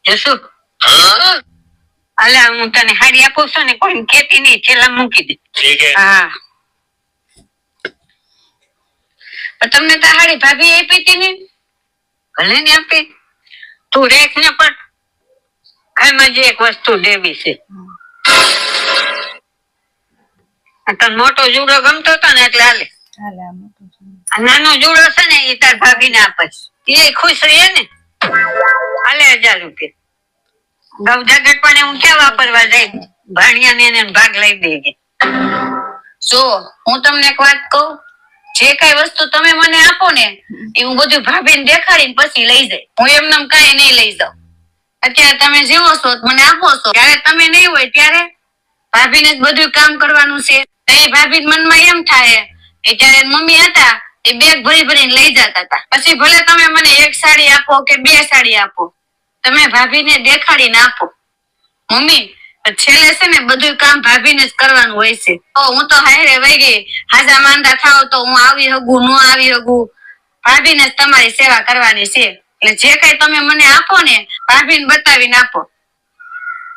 જસુ અલા હું તને હાડી આપું છું ને કોઈ ખેતી નહીં છેલ્લા મૂકી દે. હા તમને તો હાડી ભાભી આપી હતી ને ભલે ને આપી તું રેખ ને પણ એમાં જે એક વસ્તુ દેવી છે. તને મોટો જુડો ગમતો હતો ને એટલે હાલે. નાનો જુડો છે ને એ તાર ભાભી ને આપે એ ખુશ રહે ને. હાલે 1000 રૂપિયા ગૌ જગત પણ હું ક્યાં વાપરવા જાય ભાણિયા ને એને ભાગ લઈ દેજે. જો હું તમને એક વાત કહું, જે કઈ વસ્તુ તમે મને આપો ને એ હું બધું ભાભીને દેખાડીને પછી લઈ જાય. હું એમને કઈ નહીં લઈ જાઉં. અત્યારે તમે જીવો છો મને આપો છો, ત્યારે તમે નહીં હોય ત્યારે ભાભીને જ બધું કામ કરવાનું છે. એ ભાભી મનમાં એમ થાય કે જયારે મમ્મી હતા એ બેગ ભરી ભરીને લઈ જતા હતા. પછી ભલે તમે મને 1 સાડી આપો કે 2 સાડી આપો, તમે ભાભીને દેખાડીને આપો. મમ્મી છેલ્લે છે ને બધું કામ ભાભીને જ કરવાનું હોય છે. તો હું તો હારે વહી ગઈ, હાજા માંદા થાવ તો હું આવી હગું ન આવી હગું, ભાભીને જ તમારી સેવા કરવાની છે. એટલે જે કઈ તમે મને આપો ને ભાભીને બતાવીને આપો.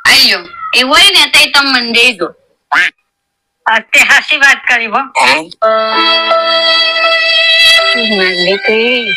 આલ્યો એ હોય ને તે તમે મને દેજો. તે હાસી વાત કરી હો દીકરી.